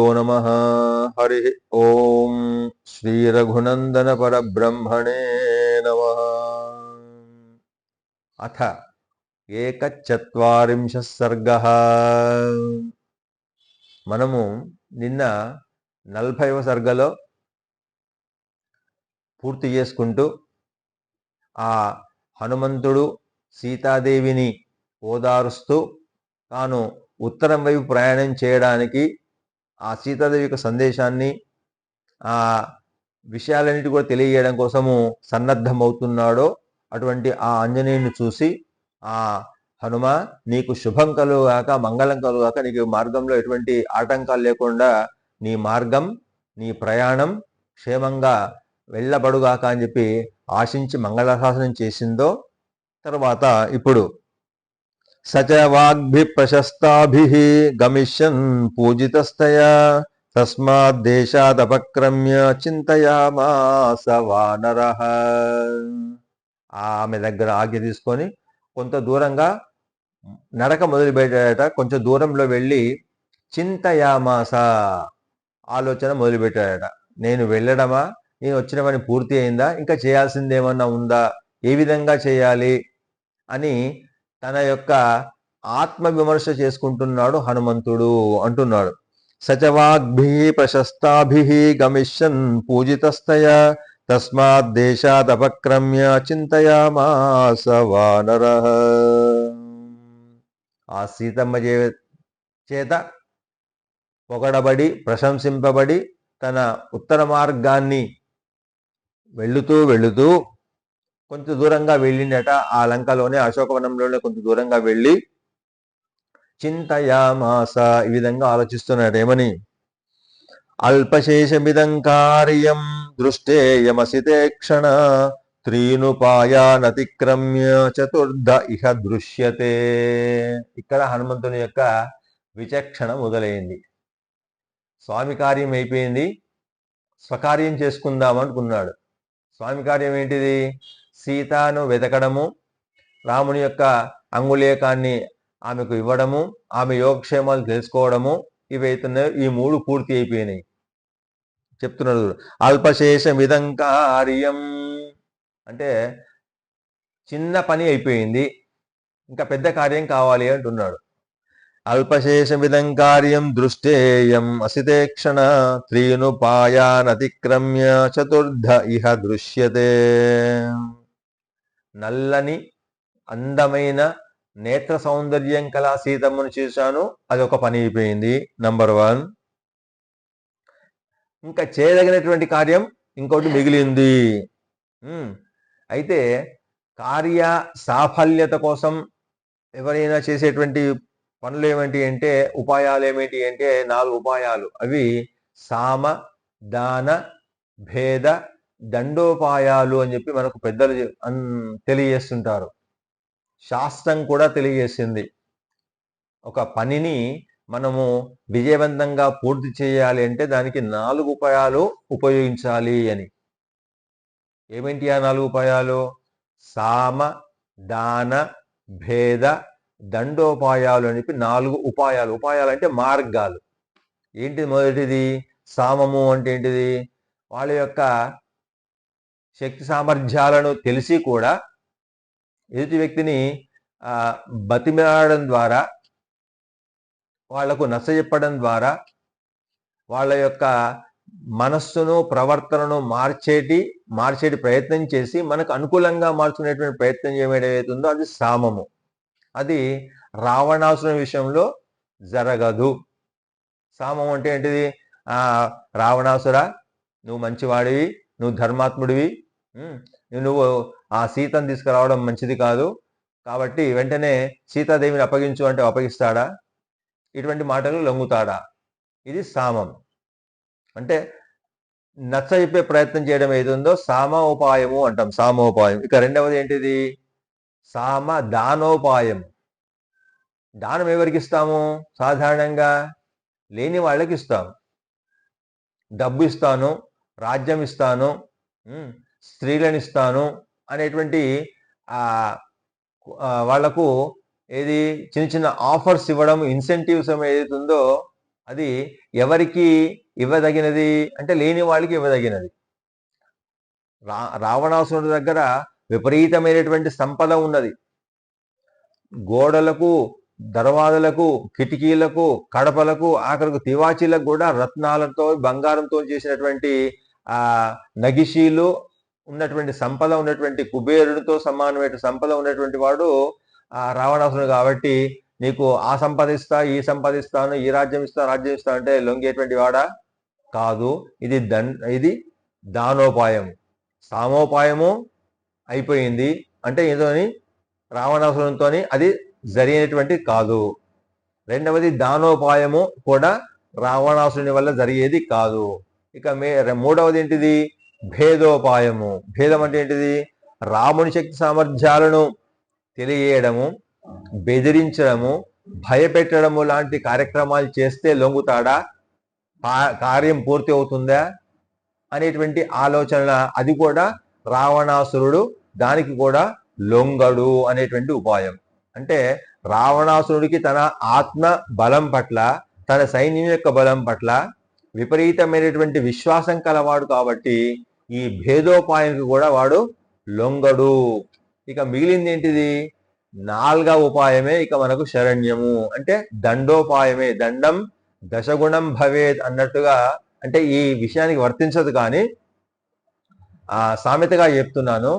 గురుభ్యో నమః. హరి ఓం. శ్రీ రఘునందన పరబ్రహ్మణే నమః. అథ ఏకచత్వారింశః సర్గః. మనము నిన్న 40వ సర్గలో పూర్తి చేసుకుంటూ ఆ హనుమంతుడు సీతాదేవిని ఓదారుస్తూ తాను ఉత్తరం వైపు ప్రయాణం చేయడానికి ఆ సీతాదేవి యొక్క సందేశాన్ని ఆ విషయాలన్నిటి కూడా తెలియజేయడం కోసము సన్నద్ధమవుతున్నాడో అటువంటి ఆ ఆంజనేయుని చూసి, ఆ హనుమ, నీకు శుభం కలుగాక, మంగళం కలుగాక, నీకు మార్గంలో ఎటువంటి ఆటంకాలు లేకుండా నీ మార్గం, నీ ప్రయాణం క్షేమంగా వెళ్ళబడుగాక అని చెప్పి ఆశించి మంగళాశాసనం చేసిందో తర్వాత ఇప్పుడు సచ వాగ్భి ప్రశస్తాభి గమిష్యన్ పూజితస్తయా తస్మాద్దేశాదపక్రమ్య చింతయామాస వానరః. ఆమె దగ్గర ఆజ్ఞ తీసుకొని కొంత దూరంగా నడక మొదలుపెట్టాడట. కొంచెం దూరంలో వెళ్ళి చింతయామాస, ఆలోచన మొదలుపెట్టాడట. నేను వెళ్ళడమా, నేను వచ్చిన పని పూర్తి అయిందా, ఇంకా చేయాల్సిందేమన్నా ఉందా, ఏ విధంగా చేయాలి అని తన యొక్క ఆత్మ విమర్శ చేసుకుంటున్నాడు హనుమంతుడు అంటున్నాడు. సచవాగ్భి ప్రశస్తాభి గమిష్యన్ పూజితస్తయా తస్మాద్దేశాదపక్రమ్య చింతయామాస వానరః. ఆ సీతమ్మ చేత పొగడబడి ప్రశంసింపబడి తన ఉత్తర మార్గాన్ని వెళుతూ కొంత దూరంగా వెళ్ళిండట. ఆ లంకలోనే అశోకవనంలోనే కొంత దూరంగా వెళ్ళి చింతయామాస, ఈ విధంగా ఆలోచిస్తున్నాడు. ఏమని? అల్పశేషమిదం కార్యం దృష్టేయమసితే క్షణ త్రీనుపాయానతిక్రమ్య చతుర్థ ఇహ దృశ్యతే. ఇక్కడ హనుమంతుని యొక్క విచక్షణ మొదలైంది. స్వామి కార్యం అయిపోయింది, స్వకార్యం చేసుకుందాం అనుకున్నాడు. స్వామి కార్యం ఏంటిది? సీతను వెతకడము, రాముని యొక్క అంగుళీకాన్ని ఆమెకు ఇవ్వడము, ఆమె యోగక్షేమాలు తెలుసుకోవడము, ఇవైతున్నాయో ఈ 3 పూర్తి అయిపోయినాయి. చెప్తున్నాడు, అల్పశేషమిదం కార్యం అంటే చిన్న పని అయిపోయింది, ఇంకా పెద్ద కార్యం కావాలి అంటున్నాడు. అల్పశేషమిదం కార్యం దృష్టేయం అసితే క్షణ త్రీనుపాయానతిక్రమ్య చతుర్థ ఇహ దృశ్యతే. నల్లని అందమైన నేత్ర సౌందర్యం కల సీతమ్మను చూశాను, అదొక పని అయిపోయింది, నంబర్ 1. ఇంకా చేయదగినటువంటి కార్యం ఇంకోటి మిగిలింది. అయితే కార్య సాఫల్యత కోసం ఎవరైనా చేసేటువంటి పనులు ఏమిటి అంటే, ఉపాయాలు ఏమిటి అంటే 4 ఉపాయాలు. అవి సామ దాన భేద దండోపాయాలు అని చెప్పి మనకు పెద్దలు తెలియజేస్తుంటారు. శాస్త్రం కూడా తెలియజేసింది. ఒక పనిని మనము విజయవంతంగా పూర్తి చేయాలి అంటే దానికి 4 ఉపాయాలు ఉపయోగించాలి అని. ఏమిటి ఆ 4 ఉపాయాలు? సామ దాన భేద దండోపాయాలు అని చెప్పి 4 ఉపాయాలు. ఉపాయాలు అంటే మార్గాలు. ఏంటి? మొదటిది సామము అంటే ఏంటిది? వాళ్ళ యొక్క శక్తి సామర్థ్యాలను తెలిసి కూడా ఎదుటి వ్యక్తిని బతిమాడడం ద్వారా, వాళ్లకు నచ్చజెప్పడం ద్వారా వాళ్ళ యొక్క మనస్సును ప్రవర్తనను మార్చేటి ప్రయత్నం చేసి మనకు అనుకూలంగా మార్చుకునేటువంటి ప్రయత్నం ఏమైతుందో అది సామము. అది రావణాసురుని విషయంలో జరగదు. సామం అంటే ఏంటిది? రావణాసుర, నువ్వు మంచివాడివి, నువ్వు ధర్మాత్ముడివి, నువ్వు ఆ సీతను తీసుకురావడం మంచిది కాదు, కాబట్టి వెంటనే సీతాదేవిని అప్పగించు అంటే అప్పగిస్తాడా? ఇటువంటి మాటలు లొంగుతాడా? ఇది సామం. అంటే నచ్చ చెప్పే ప్రయత్నం చేయడం ఏదుందో సామోపాయము అంటాం, సామోపాయం. ఇక రెండవది ఏంటిది? సామ దానోపాయం. దానం ఎవరికి ఇస్తాము? సాధారణంగా లేని వాళ్ళకి ఇస్తాము. డబ్బు ఇస్తాను, రాజ్యం ఇస్తాను, స్త్రీలను ఇస్తాను అనేటువంటి వాళ్లకు ఏది చిన్న చిన్న ఆఫర్స్ ఇవ్వడం, ఇన్సెంటివ్స్ ఏదైతుందో అది ఎవరికి ఇవ్వదగినది అంటే లేని వాళ్ళకి ఇవ్వదగినది. రావణాసురుడి దగ్గర విపరీతమైనటువంటి సంపద ఉన్నది. గోడలకు, దర్వాజలకు, కిటికీలకు, కడపలకు, ఆఖరికి తివాచీలకు కూడా రత్నాలతో బంగారంతో చేసినటువంటి నగిషీలు ఉన్నటువంటి సంపద ఉన్నటువంటి కుబేరుడితో సమానమైన సంపద ఉన్నటువంటి వాడు రావణాసురుడు. కాబట్టి నీకు ఆ సంపాదిస్తా, ఈ సంపాదిస్తాను, ఈ రాజ్యం ఇస్తా, రాజ్యం ఇస్తా అంటే లొంగేటువంటి వాడా కాదు. ఇది దానోపాయము. సామోపాయము అయిపోయింది అంటే ఏదోని రావణాసురునితో అది జరిగినటువంటి కాదు. రెండవది దానోపాయము కూడా రావణాసురుని వల్ల జరిగేది కాదు. ఇక మూడవది ఏంటిది? భేదోపాయము. భేదం అంటే ఏంటిది? రాముని శక్తి సామర్థ్యాలను తెలియడము, బెదిరించడము, భయపెట్టడము లాంటి కార్యక్రమాలు చేస్తే లొంగుతాడా, కార్యం పూర్తి అవుతుందా అనేటువంటి ఆలోచన. అది కూడా రావణాసురుడు దానికి కూడా లొంగడు అనేటువంటి ఉపాయం. అంటే రావణాసురుడికి తన ఆత్మ బలం పట్ల, తన సైన్యం యొక్క బలం పట్ల విపరీతమైనటువంటి విశ్వాసం కలవాడు కాబట్టి ఈ భేదోపాయానికి కూడా వాడు లొంగడు. ఇక మిగిలింది ఏంటిది? నాలుగవ ఉపాయమే ఇక మనకు శరణ్యము అంటే దండోపాయమే. దండం దశగుణం భవేత్ అన్నట్టుగా, అంటే ఈ విషయానికి వర్తించదు కానీ సామెతగా చెప్తున్నాను.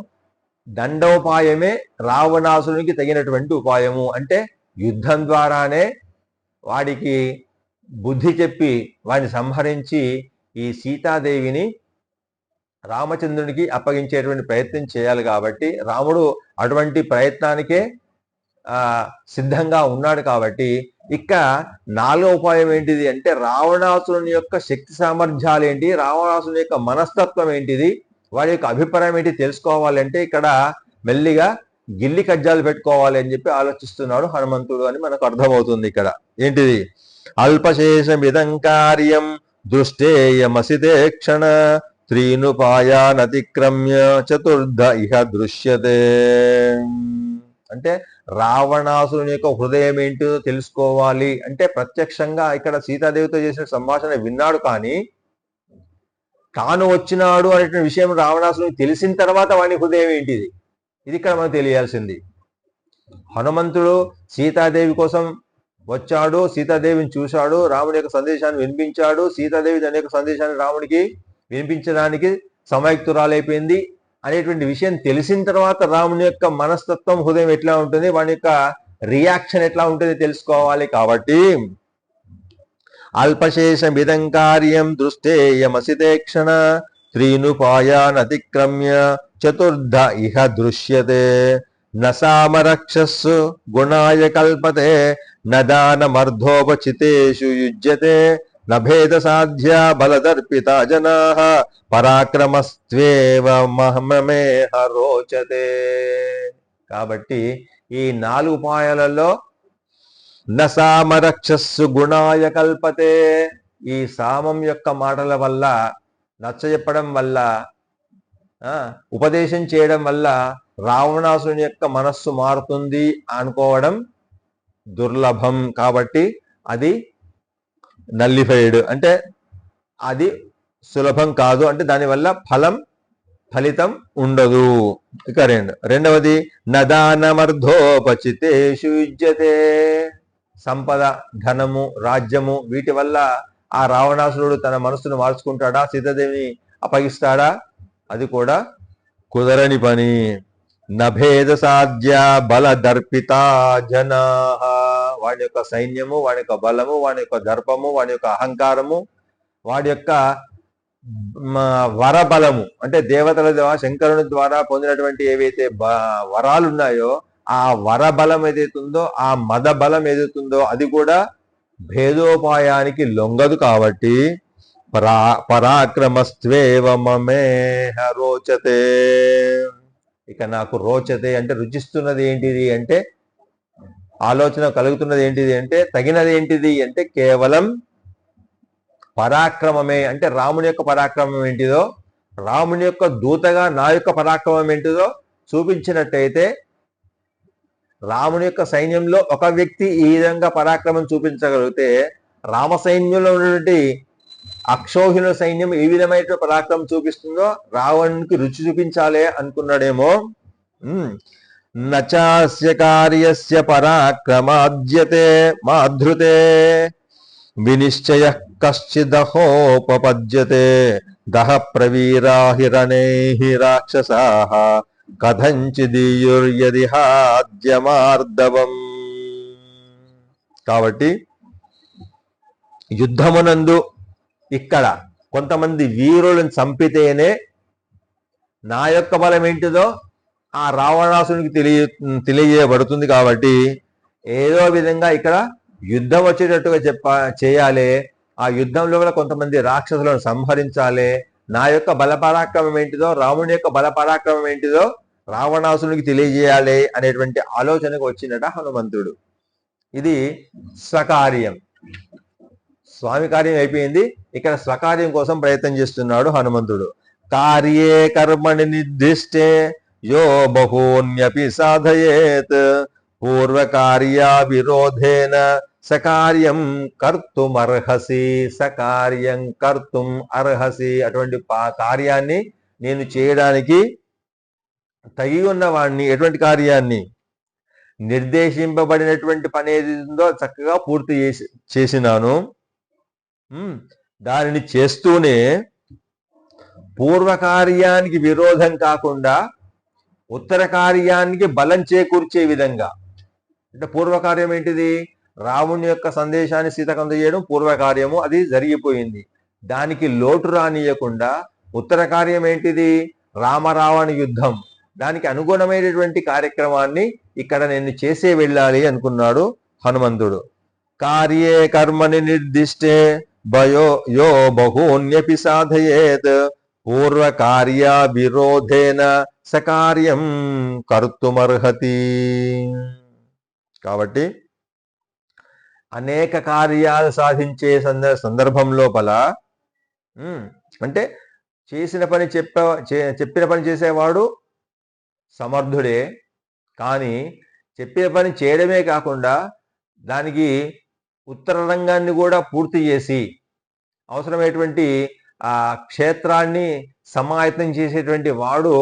దండోపాయమే రావణాసురునికి తగినటువంటి ఉపాయము. అంటే యుద్ధం ద్వారానే వాడికి బుద్ధి చెప్పి వాడిని సంహరించి ఈ సీతాదేవిని రామచంద్రునికి అప్పగించేటువంటి ప్రయత్నం చేయాలి. కాబట్టి రాముడు అటువంటి ప్రయత్నానికే సిద్ధంగా ఉన్నాడు. కాబట్టి ఇక నాలుగో ఉపాయం ఏంటిది అంటే రావణాసురుని యొక్క శక్తి సామర్థ్యాలు ఏంటి, రావణాసురుని యొక్క మనస్తత్వం ఏంటిది, వాడి యొక్క అభిప్రాయం ఏంటి తెలుసుకోవాలంటే ఇక్కడ మెల్లిగా గిల్లి కజ్జాలు పెట్టుకోవాలి అని చెప్పి ఆలోచిస్తున్నాడు హనుమంతుడు అని మనకు అర్థమవుతుంది. ఇక్కడ ఏంటిది? అల్పశేషమిదం కార్యం దృష్టేయమసితే క్షణ త్రీనుపాయానతిక్రమ్య చతుర్థ ఇహ దృశ్యతే. అంటే రావణాసురుని యొక్క హృదయం ఏంటో తెలుసుకోవాలి అంటే ప్రత్యక్షంగా ఇక్కడ సీతాదేవితో చేసిన సంభాషణ విన్నాడు, కానీ తాను వచ్చినాడు అనే విషయం రావణాసురునికి తెలిసిన తర్వాత వాడి హృదయం ఏంటిది, ఇది ఇక్కడ మనకు తెలియాల్సింది. హనుమంతుడు సీతాదేవి కోసం వచ్చాడు, సీతాదేవిని చూశాడు, రాముడి యొక్క సందేశాన్ని వినిపించాడు, సీతాదేవి తన యొక్క సందేశాన్ని రాముడికి వినిపించడానికి సమాయుక్తురాలైపోయింది అనేటువంటి విషయం తెలిసిన తర్వాత రాముని యొక్క మనస్తత్వం, హృదయం ఎట్లా ఉంటుంది, వాడి యొక్క రియాక్షన్ ఎట్లా ఉంటుంది తెలుసుకోవాలి. కాబట్టి అల్పశేషమిదం కార్యం దృష్టేయమసితే క్షణ త్రీనుపాయానతిక్రమ్య చతుర్థ ఇహ దృశ్యతే. నసామరక్షస్సు గుణాయ కల్పతే నదానమర్ధోపచితేషు యుజ్యతే నభేద సాధ్య బలదర్పిత జనాః పరాక్రమస్త్వేవ మహమేహ రోచతే. కాబట్టి ఈ నాలుగు ఉపాయాలలో నసామరక్షస్సు గుణాయ కల్పతే, ఈ సామం యొక్క మాటల వల్ల, నచ్చజెప్పడం వల్ల, ఉపదేశం చేయడం వల్ల రావణాసురుని యొక్క మనస్సు మారుతుంది అనుకోవడం దుర్లభం. కాబట్టి అది నల్లిఫైడ్ అంటే అది సులభం కాదు, అంటే దానివల్ల ఫలితం ఉండదు. ఇక రెండవది నదానమర్ధోపచితేషు యుజ్యతే. సంపద, ధనము, రాజ్యము వీటి వల్ల ఆ రావణాసురుడు తన మనస్సును మార్చుకుంటాడా, సీతాదేవిని అప్పగిస్తాడా? అది కూడా కుదరని పని. నభేద సాధ్య బల దర్పిత జనా. వాడి యొక్క సైన్యము, వాడి యొక్క బలము, వాడి యొక్క దర్పము, వాడి యొక్క అహంకారము, వాడి యొక్క వరబలము అంటే దేవతల ద్వారా, శంకరుని ద్వారా పొందినటువంటి ఏవైతే వరాలు ఉన్నాయో ఆ వరబలం ఏదైతుందో, ఆ మద బలం ఏదైతుందో అది కూడా భేదోపాయానికి లొంగదు. కాబట్టి పరాక్రమస్త్వేవ మమేహ రోచతే. ఇక నాకు రోచతే అంటే రుచిస్తున్నది ఏంటిది అంటే, ఆలోచన కలుగుతున్నది ఏంటిది అంటే, తగినది ఏంటిది అంటే కేవలం పరాక్రమమే. అంటే రాముని యొక్క పరాక్రమం ఏంటిదో, రాముని యొక్క దూతగా నా యొక్క పరాక్రమం ఏంటిదో చూపించినట్టయితే, రాముని యొక్క సైన్యంలో ఒక వ్యక్తి ఈ విధంగా పరాక్రమం చూపించగలిగితే రామ సైన్యంలో ఉన్నటువంటి అక్షోహిణ సైన్యం ఏ విధమైన పరాక్రమం చూపిస్తుందో రావణునికి రుచి చూపించాలే అనుకున్నాడేమో. నచాస్య కార్యస్య పరాక్రమాద్యతే మాధృతే వినిశ్చయ కశ్చిదహోపపద్యతే దహ ప్రవీరా హిరణైః రాక్షసాః కథంచిదీయుర్యదిహాద్యమార్దవం. కాబట్టి యుద్ధమునందు ఇక్కడ కొంతమంది వీరులను చంపితేనే నా యొక్క బలం ఏంటిదో ఆ రావణాసునికి తెలియబడుతుంది. కాబట్టి ఏదో విధంగా ఇక్కడ యుద్ధం వచ్చేటట్టుగా చేయాలి. ఆ యుద్ధంలో కూడా కొంతమంది రాక్షసులను సంహరించాలి. నా యొక్క బలపరాక్రమం ఏంటిదో రాముని యొక్క బలపరాక్రమం ఏంటిదో రావణాసునికి తెలియజేయాలి అనేటువంటి ఆలోచనకు వచ్చినట హనుమంతుడు. ఇది స్వకార్యం. స్వామి కార్యం అయిపోయింది, ఇక్కడ స్వకార్యం కోసం ప్రయత్నం చేస్తున్నాడు హనుమంతుడు. కార్యే కర్మణి నిర్దిష్టే యో బహూన్యపి సాధయేత్ పూర్వకార్యా విరోధేన సకార్యం కర్తుమర్హసి. సకార్యం కర్తుం అర్హసి. అటువంటి కార్యాన్ని నేను చేయడానికి తగి ఉన్నవాడిని. ఎటువంటి కార్యాన్ని? నిర్దేశింపబడినటువంటి పని ఏది ఉందో చక్కగా పూర్తి చేసినాను. దానిని చేస్తూనే పూర్వకార్యానికి విరోధం కాకుండా ఉత్తర కార్యానికి బలం చేకూర్చే విధంగా. అంటే పూర్వకార్యం ఏంటిది? రాముని యొక్క సందేశాన్ని సీతకు అందజేయడం పూర్వకార్యము, అది జరిగిపోయింది. దానికి లోటు రానియకుండా ఉత్తర కార్యం ఏంటిది? రామరావణ యుద్ధం. దానికి అనుగుణమైనటువంటి కార్యక్రమాన్ని ఇక్కడ నేను చేసే వెళ్ళాలి అనుకున్నాడు హనుమంతుడు. కార్యే కర్మని నిర్దిష్టే యో బహూన్యపి సాధయేత్ పూర్వకార్యా విరోధేన సకార్యం కర్తుమర్హతి. కాబట్టి అనేక కార్యాలు సాధించే సందర్భం లోపల అంటే చేసిన పని చెప్పిన పని చేసేవాడు సమర్థుడే. కానీ చెప్పిన పని చేయడమే కాకుండా దానికి ఉత్తర రంగాన్ని కూడా పూర్తి చేసి అవసరమైనటువంటి ఆ క్షేత్రాన్ని సమాయత్తం చేసేటువంటి వాడు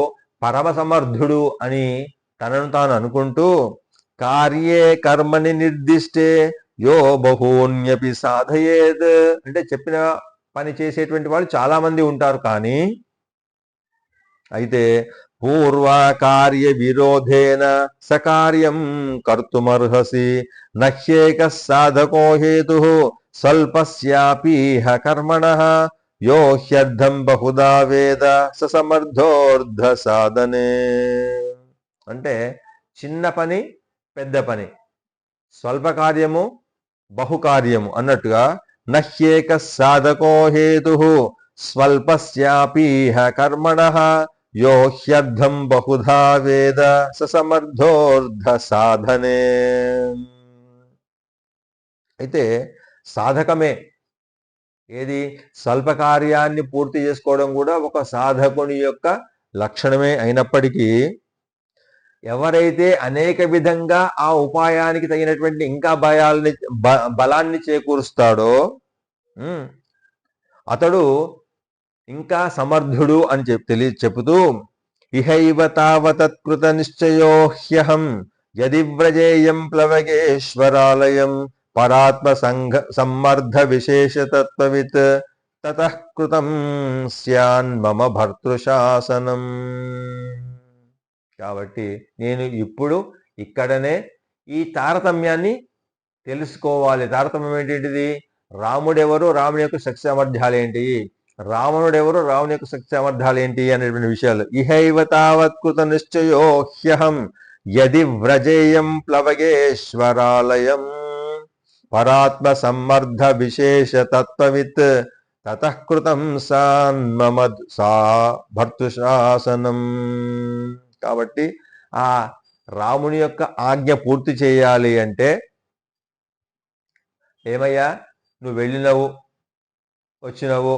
పరమ సమర్థుడు అని తనను తాను అనుకుంటూ కార్యే కర్మని నిర్దిష్టే యో బహూన్యపి సాధయేత్. అంటే చెప్పిన పని చేసేటువంటి వాళ్ళు చాలా మంది ఉంటారు, కానీ అయితే పూర్వకార్య విరోధేన సకార్యం కర్తుమర్హసి. నహ్యేక సాధకో హేతు స్వల్పస్యాపీహ కర్మణః యో హ్యర్థం బహుదా వేద సమర్థోర్ధ సాధనే. అంటే చిన్న పని పెద్ద పని, స్వల్ప కార్యము బహుకార్యము అన్నట్టుగా నహ్యేక సాధకో హేతు స్వల్పస్యాపీహ కర్మణః యో హ్యర్థం బహుధా వేద సమర్థోర్ధ సాధనే. అయితే సాధకమే ఏది? స్వల్ప కార్యాన్ని పూర్తి చేసుకోవడం కూడా ఒక సాధకుని యొక్క లక్షణమే అయినప్పటికీ ఎవరైతే అనేక విధంగా ఆ ఉపాయానికి తగినటువంటి ఇంకా బలాన్ని చేకూరుస్తాడో అతడు ఇంకా సమర్థుడు అని చెబుతూ ఇహైవ తావతత్కృత నిశ్చయో హ్యహం యది వ్రజేయం ప్లవగేశ్వరాలయం పరాత్మ సమ్మర్ధ విశేషతత్వవిత్ తతః కృతం స్యాన్ మమ భర్తృశాసనం. కాబట్టి నేను ఇప్పుడు ఇక్కడనే ఈ తారతమ్యాన్ని తెలుసుకోవాలి. తారతమ్యం ఏంటిది? రాముడెవరు, రాముని యొక్క శక్తి సామర్థ్యాలు ఏంటి, రావణుడెవరు, రావణుని యొక్క శక్తి సామర్థ్యాలు ఏంటి అనేటువంటి విషయాలు. ఇహైవ తావత్కృత నిశ్చయో హ్యహం యది వ్రజేయం ప్లవగేశ్వరాలయం పరాత్మ సమ్మర్ధ విశేష తత్వవిత్ తతః కృతం సాన్మమ భర్తృశాసనం. కాబట్టి ఆ రాముని యొక్క ఆజ్ఞ పూర్తి చేయాలి అంటే ఏమయ్యా, నువ్వు వెళ్ళినవు, వచ్చినావు,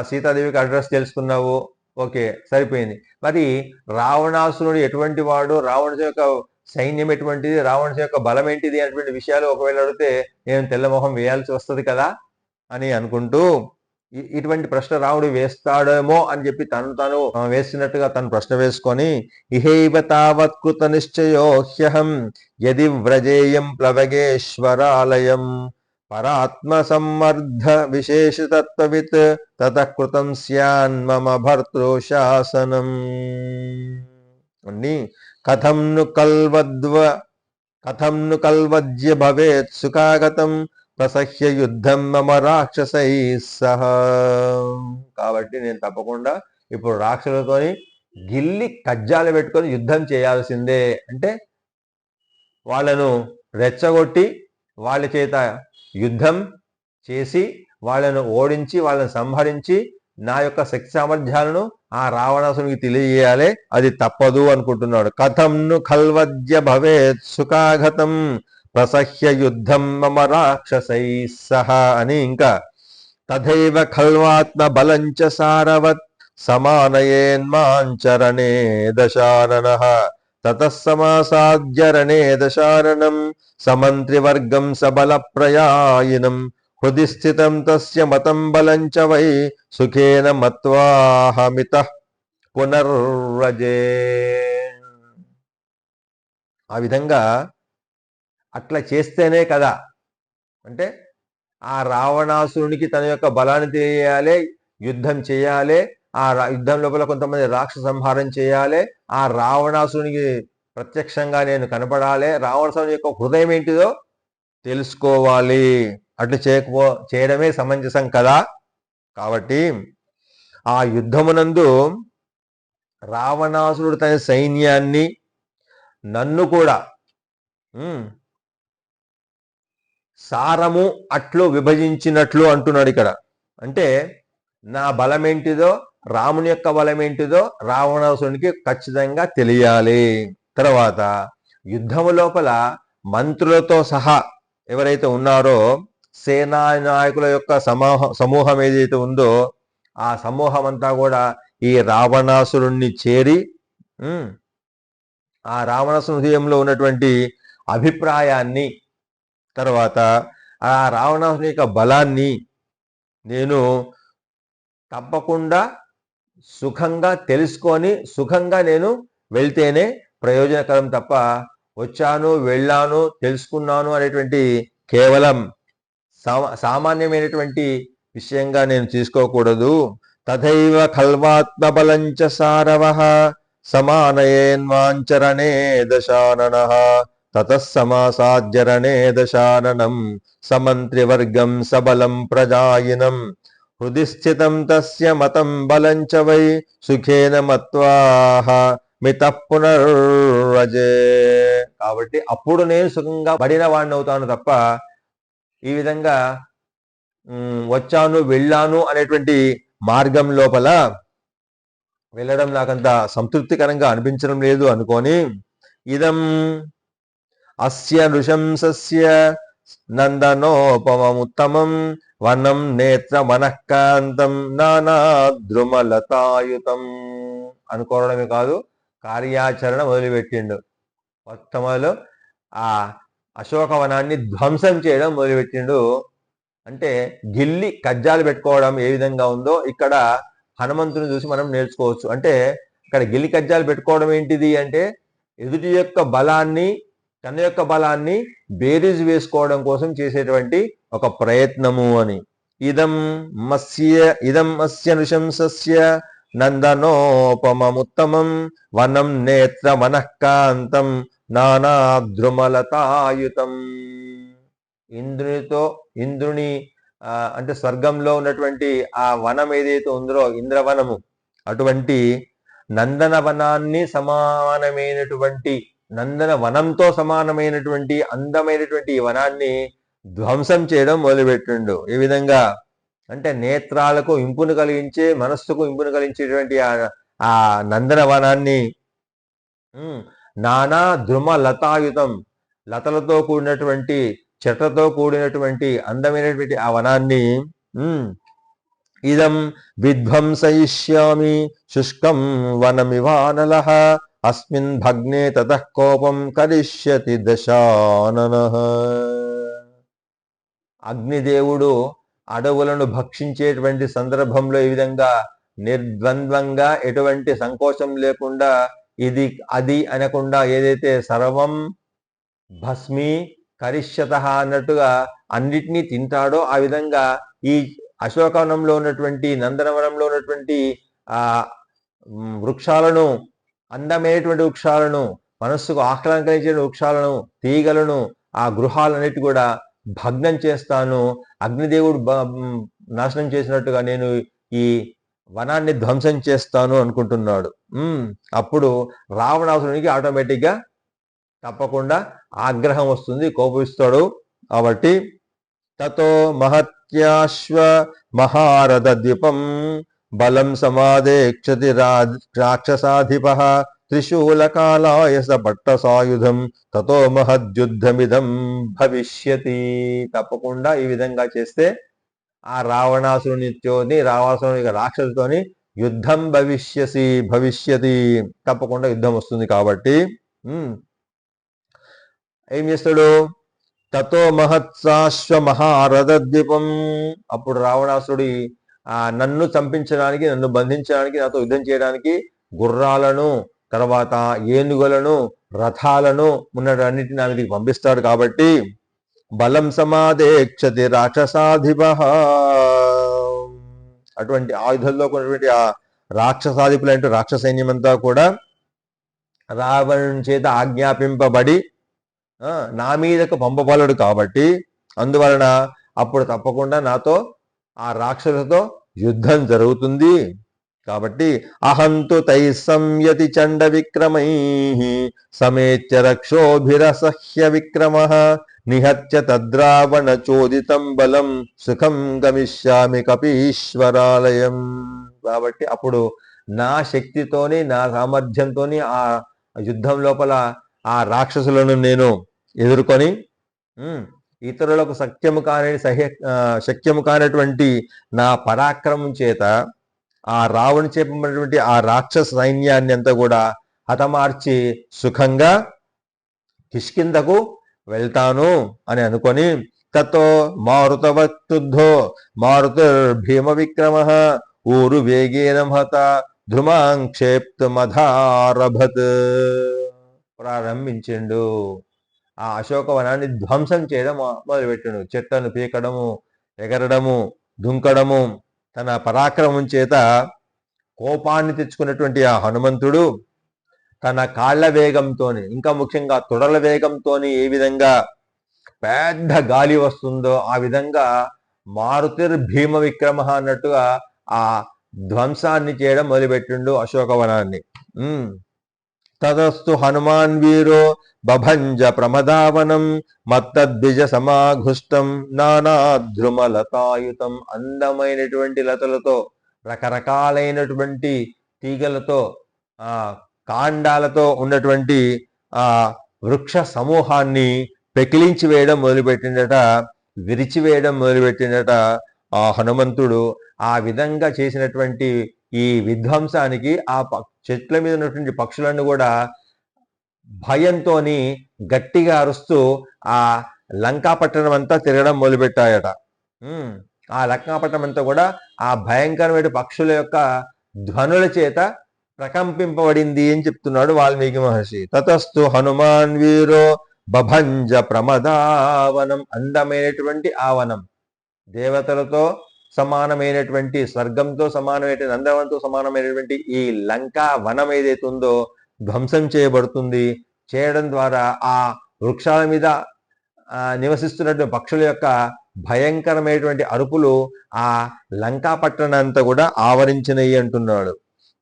సీతాదేవికి అడ్రస్ తెలుసుకున్నావు, ఓకే, సరిపోయింది. మరి రావణాసురుడు ఎటువంటి వాడు, రావణుడి యొక్క సైన్యం ఎటువంటిది, రావణుడి యొక్క బలం ఏంటిది అనేటువంటి విషయాలు ఒకవేళ అడిగితే నేను తెల్లమొహం వేయాల్సి వస్తుంది కదా అని అనుకుంటూ ఇటువంటి ప్రశ్న రాముడు వేస్తాడేమో అని చెప్పి తాను వేస్తున్నట్టుగా తను ప్రశ్న వేసుకొని ఇహైవ తావత్ కృత నిశ్చయోహ్యహం యది వ్రజేయం ప్లవగేశ్వరాలయం పరాత్మ సమ్మర్ధ విశేషతత్వవిత్ తతః కృతం స్యాన్ మమ భర్తృ శాసనం అన్ని కథం ను కల్వద్య భవేత్ సుఖాగతం ప్రసహ్య యుద్ధం మమ రాక్షసై సహ. కాబట్టి నేను తప్పకుండా ఇప్పుడు రాక్షసులతోని గిల్లి కజ్జాలు పెట్టుకొని యుద్ధం చేయాల్సిందే. అంటే వాళ్ళను రెచ్చగొట్టి వాళ్ళ చేత యుద్ధం చేసి వాళ్ళను ఓడించి వాళ్ళను సంహరించి నా యొక్క శక్తి సామర్థ్యాలను ఆ రావణాసునికి తెలియజేయాలి, అది తప్పదు అనుకుంటున్నాడు. కథం ను ఖల్వద్య భవేత్ సుఖాగతం ప్రసహ్య యుద్ధం మమ రాక్షసై సహ అని. ఇంకా తథైవ ఖల్వాత్మ బలంచ సారవత్ సమానయేన్మాంచరణే దశాననః తతః సమాసాద్యరణే దశాననం సమంత్రివర్గం సబల ప్రయాయినం హృది స్థితం తస్య మతం బలంచ వై సుఖేన మత్వాహమితః పునర్వ్రజే. ఆ విధంగా అట్లా చేస్తేనే కదా, అంటే ఆ రావణాసురునికి తన యొక్క బలాన్ని తెలియాలి, యుద్ధం చేయాలి, ఆ యుద్ధం లోపల కొంతమంది రాక్షస సంహారం చేయాలి, ఆ రావణాసురునికి ప్రత్యక్షంగా నేను కనపడాలి, రావణాసురుని యొక్క హృదయం ఏంటిదో తెలుసుకోవాలి. అట్లు చేయడమే సమంజసం కదా. కాబట్టి ఆ యుద్ధమునందు రావణాసురుడు తన సైన్యాన్ని నన్ను కూడా సారము అట్లు విభజించినట్లు అంటున్నాడు ఇక్కడ. అంటే నా బలం ఏంటిదో, రాముని యొక్క బలం ఏంటిదో రావణాసురునికి ఖచ్చితంగా తెలియాలి. తర్వాత యుద్ధము లోపల మంత్రులతో సహా ఎవరైతే ఉన్నారో సేనా నాయకుల యొక్క సమూహం ఏదైతే ఉందో ఆ సమూహం అంతా కూడా ఈ రావణాసురుణ్ణి చేరి ఆ రావణాసురుని హృదయంలో ఉన్నటువంటి అభిప్రాయాన్ని, తర్వాత ఆ రావణాసుని యొక్క బలాన్ని నేను తప్పకుండా సుఖంగా తెలుసుకొని సుఖంగా నేను వెళ్తేనే ప్రయోజనకరం తప్ప వచ్చాను వెళ్ళాను తెలుసుకున్నాను అనేటువంటి కేవలం సామాన్యమైనటువంటి విషయంగా నేను తీసుకోకూడదు. తథైవ ఖల్వాత్మ బలంచ సారవః సమానయేన్వాంచరణే దశాననః తతః సమాసాద్యరణే దశాననం సమంత్రివర్గం సబలం ప్రజాయినం హృది స్థితం తస్య మతం బలంచ వై సుఖేన మత్వాహ మితః పునర్వ్రజే. కాబట్టి అప్పుడు నేను సుఖంగా పడిన వాడిని అవుతాను తప్ప ఈ విధంగా వచ్చాను వెళ్ళాను అనేటువంటి మార్గం లోపల వెళ్ళడం నాకంత సంతృప్తికరంగా అనిపించడం లేదు అనుకొని ఇదం అస్య నృశంసస్య నందనోపమముత్తమం వనం నేత్ర మనఃకాంతం నానాద్రుమలతాయుతం అనుకోవడమే కాదు, కార్యాచరణ మొదలుపెట్టిండు. మొత్తములో ఆ అశోకవనాన్ని ధ్వంసం చేయడం మొదలుపెట్టిండు. అంటే గిల్లి కజ్జాలు పెట్టుకోవడం ఏ విధంగా ఉందో ఇక్కడ హనుమంతుని చూసి మనం నేర్చుకోవచ్చు. అంటే ఇక్కడ గిల్లి కజ్జాలు పెట్టుకోవడం ఏంటిది అంటే ఎదుటి యొక్క బలాన్ని తన యొక్క బలాన్ని బేరీజు వేసుకోవడం కోసం చేసేటువంటి ఒక ప్రయత్నము అని. ఇదం అస్య నృశంసస్య నందనోపమముత్తమం వనం నేత్ర మనఃకాంతం నానాద్రుమలతాయుతం. ఇంద్రుని అంటే స్వర్గంలో ఉన్నటువంటి ఆ వనం ఏదైతే ఉందో ఇంద్రవనము, అటువంటి నందన వనాన్ని సమానమైనటువంటి నందన వనంతో సమానమైనటువంటి అందమైనటువంటి ఈ వనాన్ని ధ్వంసం చేయడం మొదలుపెట్టిండు. ఈ విధంగా అంటే నేత్రాలకు ఇంపును కలిగించే, మనస్సుకు ఇంపును కలిగించేటువంటి ఆ నందన వనాన్ని నానా ద్రుమ లతాయుతం, లతలతో కూడినటువంటి చెట్లతో కూడినటువంటి అందమైనటువంటి ఆ వనాన్ని ఇదం విధ్వంసయిష్యామి శుష్కం వనమివానలః అస్మిన్ భగ్నే తతః కోపం కరిష్యతి దశాననః. అగ్నిదేవుడు అడవులను భక్షించేటువంటి సందర్భంలో ఈ విధంగా నిర్ద్వంద్వంగా ఎటువంటి సంకోచం లేకుండా ఇది అది అనకుండా ఏదైతే సర్వం భస్మీ కరిష్యత అన్నట్టుగా అన్నిటినీ తింటాడో ఆ విధంగా ఈ అశోకవనంలో ఉన్నటువంటి నందనవనంలో ఉన్నటువంటి ఆ వృక్షాలను, అందమైనటువంటి వృక్షాలను, మనస్సుకు ఆహ్లాదం కలిగించే వృక్షాలను, తీగలను, ఆ గృహాలన్నిటి కూడా భగ్నం చేస్తాను. అగ్నిదేవుడు నాశనం చేసినట్టుగా నేను ఈ వనాన్ని ధ్వంసం చేస్తాను అనుకుంటున్నాడు. అప్పుడు రావణాసురునికి ఆటోమేటిక్గా తప్పకుండా ఆగ్రహం వస్తుంది, కోపిస్తాడు. కాబట్టి తతో మహత్యాశ్వ మహారథ ద్వీపం బలం సమాదేక్షతి రాక్షసాధిప త్రిశూలకాలాయస పట్టసాయుధం తతో మహద్యుద్ధమిదం భవిష్యతి. తప్పకుండా ఈ విధంగా చేస్తే ఆ రావణాసురునితోని రాక్షసుతోని యుద్ధం భవిష్యతి, తప్పకుండా యుద్ధం వస్తుంది. కాబట్టి ఏం చేస్తాడు? తతో మహత్సాశ్వ మహారథ ద్వీపం. అప్పుడు రావణాసురుడి నన్ను చంపించడానికి, నన్ను బంధించడానికి, నాతో యుద్ధం చేయడానికి గుర్రాలను, తర్వాత ఏనుగులను, రథాలను ఉన్నటన్నిటిని నా మీదకి పంపిస్తాడు. కాబట్టి బలం సమాదేక్షతి రాక్షసాధిప. అటువంటి ఆయుధంలో ఉన్నటువంటి ఆ రాక్షసాధిపులు అంటే రాక్షస సైన్యమంతా కూడా రావణుని చేత ఆజ్ఞాపింపబడి నా మీదకు పంపబలడు. కాబట్టి అందువలన అప్పుడు తప్పకుండా నాతో ఆ రాక్షసులతో యుద్ధం జరుగుతుంది. కాబట్టి అహంతు తై సంయతి చండ విక్రమై సమేత్య రక్షోభిరసహ్య విక్రమ నిహత్య తద్రావణ చోదితం బలం సుఖం గమిష్యామి కపీశ్వరాలయం. కాబట్టి అప్పుడు నా శక్తితోని, నా సామర్థ్యంతోని ఆ యుద్ధం లోపల ఆ రాక్షసులను నేను ఎదుర్కొని ఇతరులకు శక్యము కానటువంటి నా పరాక్రమం చేత ఆ రావణు చెప్పబడినటువంటి ఆ రాక్షస సైన్యాన్ని అంతా కూడా హతమార్చి సుఖంగా కిష్కిందకు వెళ్తాను అని అనుకొని తతో మారుతవక్తుద్ధో మారుతిర్భీమ విక్రమ ఊరు వేగేన మహత ధ్రుమాంక్షేప్తుమధారభత్. ప్రారంభించిండు. ఆ అశోకవనాన్ని ధ్వంసం చేయడం మొదలుపెట్టిండు. చెట్లను పీకడము, ఎగరడము, దుంకడము, తన పరాక్రమం చేత కోపాన్ని తెచ్చుకున్నటువంటి ఆ హనుమంతుడు తన కాళ్ల వేగంతోని, ఇంకా ముఖ్యంగా తొడల వేగంతోని ఏ విధంగా పెద్ద గాలి వస్తుందో ఆ విధంగా మారుతిర్భీమ విక్రమ అన్నట్టుగా ఆ ధ్వంసాన్ని చేయడం మొదలుపెట్టిండు అశోకవనాన్ని. తదస్తు హనుమాన్ వీరో బభంజ ప్రమదావనం మత్తద్విజ సమాఘుష్టం నానాద్రుమలతాయుతం. అందమైనటువంటి లతలతో, రకరకాలైనటువంటి తీగలతో, కాండాలతో ఉన్నటువంటి ఆ వృక్ష సమూహాన్ని పెకిలించి వేయడం మొదలుపెట్టిందట, విరిచివేయడం మొదలుపెట్టిందట ఆ హనుమంతుడు. ఆ విధంగా చేసినటువంటి ఈ విధ్వంసానికి ఆ చెట్ల మీద ఉన్నటువంటి పక్షులను కూడా భయంతో గట్టిగా అరుస్తూ ఆ లంకాపట్టణం అంతా తిరగడం మొదలుపెట్టాయట. ఆ లంకాపట్టణం అంతా కూడా ఆ భయంకరమైన పక్షుల యొక్క ధ్వనుల చేత ప్రకంపింపబడింది అని చెప్తున్నాడు వాల్మీకి మహర్షి. తతస్థు హనుమాన్ వీరో బభంజ ప్రమదావనం. అందమైనటువంటి ఆవనం, దేవతలతో సమానమైనటువంటి, స్వర్గంతో సమానమైనటువంటి, నందవనంతో సమానమైనటువంటి ఈ లంకా వనం ఏదైతే ఉందో ధ్వంసం చేయబడుతుంది. చేయడం ద్వారా ఆ వృక్షాల మీద నివసిస్తున్నటువంటి పక్షుల యొక్క భయంకరమైనటువంటి అరుపులు ఆ లంకా పట్టణంతా కూడా ఆవరించినవి అంటున్నాడు.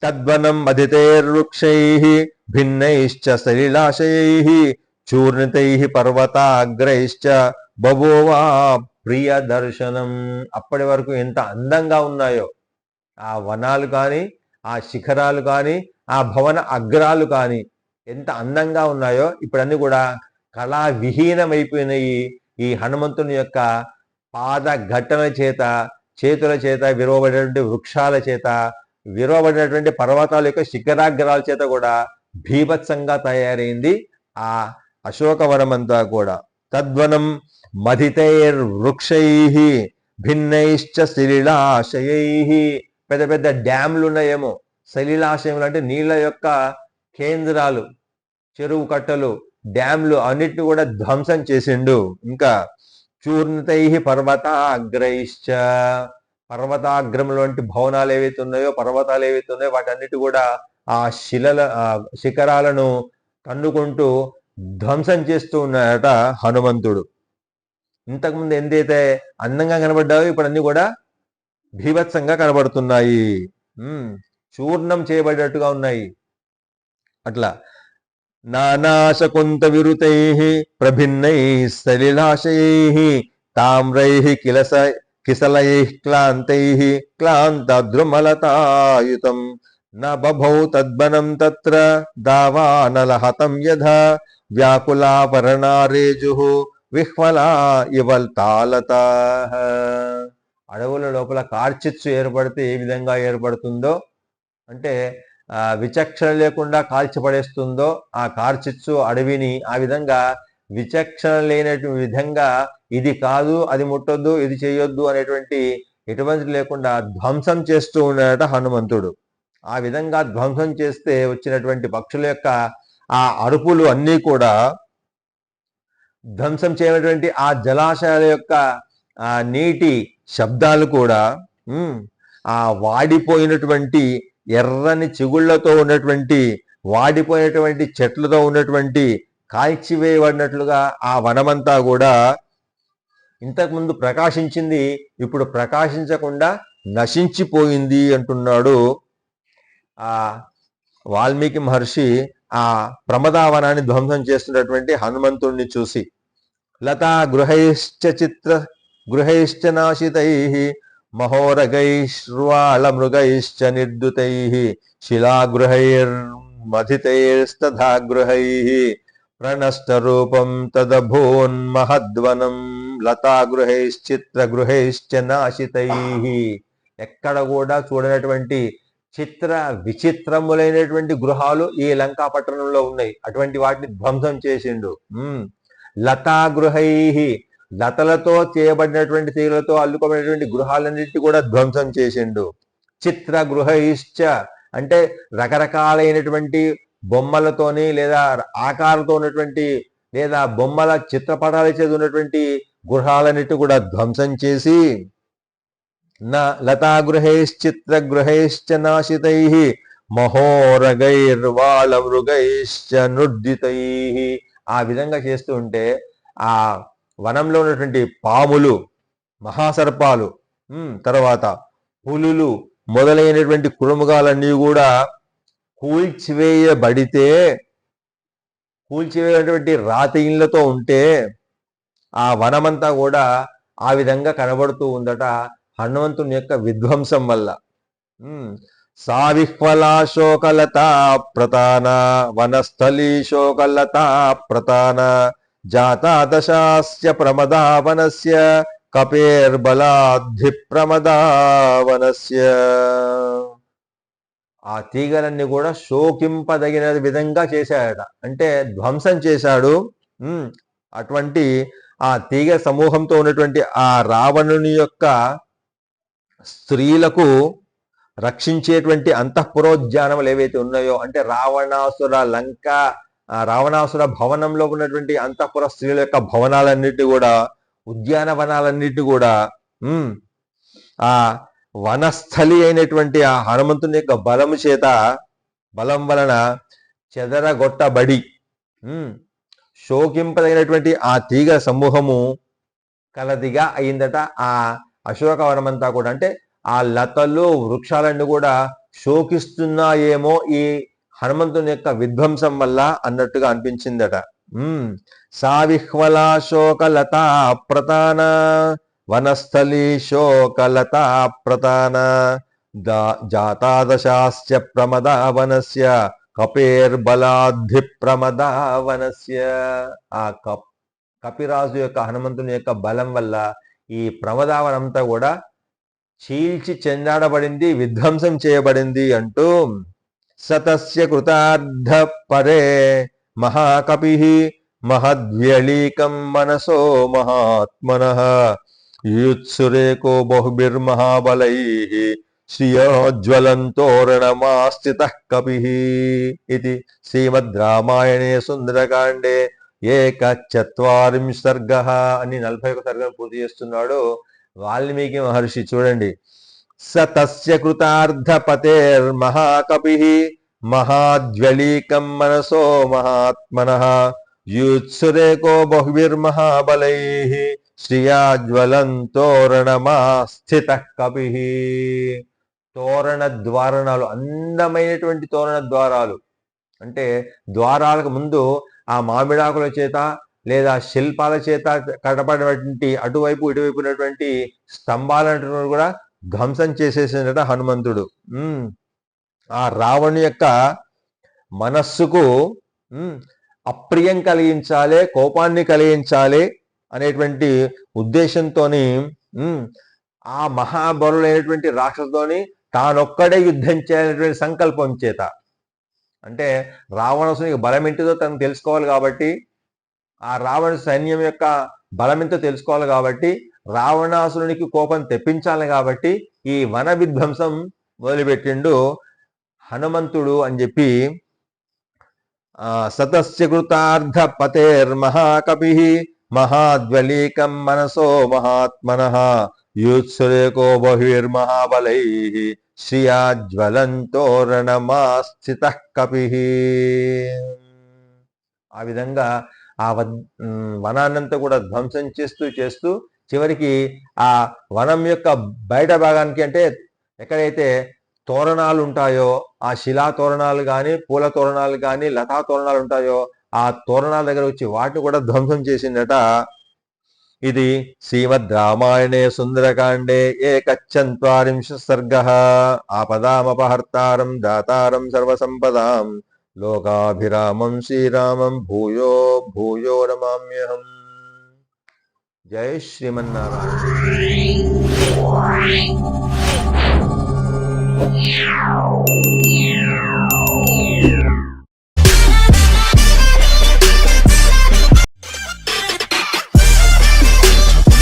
తద్వనం అదితైర్వృక్షై భిన్నైశ్చ సలిలాశయై చూర్ణితై పర్వతాగ్రైశ్చ బభూవా ప్రియ దర్శనం. అప్పటి వరకు ఎంత అందంగా ఉన్నాయో ఆ వనాలు కానీ, ఆ శిఖరాలు కానీ, ఆ భవన అగ్రాలు కానీ ఎంత అందంగా ఉన్నాయో ఇప్పుడన్నీ కూడా కళా విహీనమైపోయినాయి. ఈ హనుమంతుని యొక్క పాద ఘట్టన చేత, చేతుల చేత, విరవబడినటువంటి వృక్షాల చేత, విరవబడినటువంటి పర్వతాల యొక్క శిఖరాగ్రాల చేత కూడా భీభత్సంగా తయారైంది ఆ అశోకవనం అంతా కూడా. తద్వనం మధితైర్వృక్షై భిన్నైశ్చ సలిలాశయై. పెద్ద పెద్ద డ్యామ్లు ఉన్నాయేమో. సలిలాశయములు అంటే నీళ్ళ యొక్క కేంద్రాలు, చెరువు కట్టలు, డ్యామ్లు అన్నిటిని కూడా ధ్వంసం చేసిండు. ఇంకా చూర్ణితై పర్వతాగ్రైశ్చ, పర్వతాగ్రములు వంటి భవనాలు ఏవైతే ఉన్నాయో, పర్వతాలు ఏవైతే ఉన్నాయో వాటన్నిటి కూడా ఆ శిఖరాలను తన్నుకుంటూ ధ్వంసం చేస్తూ ఉన్నాడట హనుమంతుడు. ఇంతకుముందు ఎంతైతే అందంగా కనబడ్డాయో ఇప్పుడు అన్ని కూడా భీభత్సంగా కనబడుతున్నాయి, చూర్ణం చేయబడినట్టుగా ఉన్నాయి. అట్లా నానాశకుంత విరుతై ప్రభిన్నై సలిలాశయై తామ్రై కిసలై క్లాంతై క్లాంతద్రుమలతాయుతం నబభౌ తద్వనం తత్ర దావానలహతం యథా వ్యాకులాపరణారేజు విహ్వలా ఇవల్తాలత. అడవుల లోపల కార్చిచ్చు ఏర్పడితే ఏ విధంగా ఏర్పడుతుందో, అంటే విచక్షణ లేకుండా కాల్చిపడేస్తుందో ఆ కార్చిచ్చు అడవిని, ఆ విధంగా విచక్షణ లేనటువంటి విధంగా ఇది కాదు, అది ముట్టొద్దు, ఇది చేయొద్దు అనేటువంటి ఎటువంటి లేకుండా ధ్వంసం చేస్తూ ఉన్నాడట హనుమంతుడు. ఆ విధంగా ధ్వంసం చేస్తే వచ్చినటువంటి పక్షుల యొక్క ఆ అరుపులు అన్నీ కూడా, ధ్వంసం చేయనటువంటి ఆ జలాశయాల యొక్క ఆ నీటి శబ్దాలు కూడా, ఆ వాడిపోయినటువంటి ఎర్రని చిగుళ్లతో ఉన్నటువంటి, వాడిపోయినటువంటి చెట్లతో ఉన్నటువంటి, కాల్చివేయబడినట్లుగా ఆ వనమంతా కూడా ఇంతకుముందు ప్రకాశించింది ఇప్పుడు ప్రకాశించకుండా నశించిపోయింది అంటున్నాడు ఆ వాల్మీకి మహర్షి ఆ ప్రమదావనాన్ని ధ్వంసం చేస్తున్నటువంటి హనుమంతుడిని చూసి. లతా గృహైశ్చ చిత్ర గృహైశ్చ నాశితై మహోరగైర్వాళమృగైశ్చ నిర్దుతై శిలాగృహైర్మథితైస్తథా గృహై ప్రణష్టరూపం తదభూన్మహద్వనం లతాగృహైశ్చిత్రగృహైశ్చ నాశితై. ఎక్కడ కూడా చూడనటువంటి చిత్ర విచిత్రములైనటువంటి గృహాలు ఈ లంకా పట్టణంలో ఉన్నాయి. అటువంటి వాటిని ధ్వంసం చేసిండు. లతాగృహై, లతలతో చేయబడినటువంటి తీగలతో అల్లుకోబడినటువంటి గృహాలన్నింటినీ కూడా ధ్వంసం చేసిండు. చిత్ర గృహైశ్చ అంటే రకరకాలైనటువంటి బొమ్మలతోని లేదా ఆకారంతో ఉన్నటువంటి లేదా బొమ్మల చిత్రపటాలు చేసి ఉన్నటువంటి గృహాలన్నిటి కూడా ధ్వంసం చేసి, లతాగృహైశ్చిత్రగృహైశ్చ నాశితై మహోరగైర్వాళమృగైశ్చ నుర్దితై. ఆ విధంగా చేస్తూ ఉంటే ఆ వనంలో ఉన్నటువంటి పాములు, మహాసర్పాలు, తర్వాత పులులు మొదలైనటువంటి కురుముగాలన్నీ కూడా కూల్చివేయటువంటి రాతి ఇళ్లతో ఉంటే ఆ వనమంతా కూడా ఆ విధంగా కనబడుతూ ఉందట హనుమంతుని యొక్క విధ్వంసం వల్ల. సావిహ్వలా శోకలతా ప్రతాన వనస్థలీ శోకలతా ప్రతాన జాతా దశాస్య ప్రమదావనస్య కపేర్బలాద్ధి ప్రమదావనస్య. ఆ తీగలన్నీ కూడా శోకింపదగిన విధంగా చేశాడట, అంటే ధ్వంసం చేశాడు. అటువంటి ఆ తీగ సమూహంతో ఉన్నటువంటి ఆ రావణుని యొక్క స్త్రీలకు రక్షించేటువంటి అంతఃపురోద్యానములు ఏవైతే ఉన్నాయో, అంటే రావణాసుర భవనంలో ఉన్నటువంటి అంతఃపుర స్త్రీల యొక్క భవనాలన్నిటి కూడా, ఉద్యానవనాలన్నిటి కూడా ఆ వనస్థలి అయినటువంటి ఆ హనుమంతుని యొక్క బలం వలన చెదరగొట్టబడి శోకింపదగినటువంటి ఆ తీగ సమూహము కలదిగా అయిందట ఆ అశోకవనమంతా కూడా. అంటే ఆ లతలు వృక్షాలన్నీ కూడా శోకిస్తున్నాయేమో ఈ హనుమంతుని యొక్క విధ్వంసం వల్ల అన్నట్టుగా అనిపించిందట. సావిహ్వలా శోకలతా ప్రతాన వనస్థలీ శోకలతా ప్రతాన జాతాదశాస్య ప్రమదావనస్య కపేర్బలాద్ధి ప్రమదావనస్య. ఆ కపిరాజు యొక్క హనుమంతుని యొక్క బలం వల్ల ఈ ప్రమదావనంతా కూడా చీల్చి చెందాడబడింది, విధ్వంసం చేయబడింది అంటూ సతస్య కృతార్థ పరే మహాకపి మహద్వ్యళీకం మనసో మహాత్మనః యుత్సురేకో బహుభిర్మహాబలైః శ్రియోజ్వలంతోరణమాస్థితః కపిః ఇది శ్రీమద్ రామాయణే సుందరకాండే 41 సర్గః అని 41 సర్గం పూర్తి చేస్తున్నాడు వాల్మీకి మహర్షి. చూడండి, సతస్య కృతార్థపతేర్మహాకపిః మహాజ్వలీకం మనసో మహాత్మనః యూత్సురేకో బహుభిర్మహాబలైః శ్రియాజ్వలంతోరణమాస్థితః కపిః. తోరణ ద్వారణాలు, అందమైనటువంటి తోరణ ద్వారాలు అంటే ద్వారాలకు ముందు ఆ మామిడాకుల చేత లేదా శిల్పాల చేత కట్టబడినటువంటి అటువైపు ఇటువైపు ఉన్నటువంటి స్తంభాలను కూడా ధ్వంసం చేసేసినట హనుమంతుడు. ఆ రావణు యొక్క మనస్సుకు అప్రియం కలిగించాలి, కోపాన్ని కలిగించాలి అనేటువంటి ఉద్దేశంతో ఆ మహాబలులైనటువంటి రాక్షసుతోని తానొక్కడే యుద్ధం చేయాలనేటువంటి సంకల్పం చేత, అంటే రావణాసునికి బలం ఏంటిదో తను తెలుసుకోవాలి కాబట్టి, ఆ రావణ సైన్యం యొక్క బలం ఎంతో తెలుసుకోవాలి కాబట్టి, రావణాసురునికి కోపం తెప్పించాలి కాబట్టి ఈ వన విధ్వంసం మొదలుపెట్టిండు హనుమంతుడు అని చెప్పి. సతస్య కృతార్థ పతేర్మహాకపిః మహాద్వలీకం మనసో మహాత్మనః యూత్సురేకో బహుర్మహాబలైః శ్రియాజ్వలంతోరణమాస్థితః కపిః. ఆ విధంగా ఆ వనాన్నంతా కూడా ధ్వంసం చేస్తూ చివరికి ఆ వనం యొక్క బయట భాగానికి, అంటే ఎక్కడైతే తోరణాలు ఉంటాయో ఆ శిలా తోరణాలు కానీ పూల తోరణాలు కానీ లతా తోరణాలు ఉంటాయో ఆ తోరణాల దగ్గర వచ్చి వాటిని కూడా ధ్వంసం చేసిందట. ఇది శ్రీమద్ రామాయణే సుందరకాండే 41 సర్గః. ఆపదామపహర్తారం దాతారం సర్వసంపదాం లోకాభిరామం శ్రీరామం భూయో భూయో నమామ్యహం. జై శ్రీమన్నారాయణ.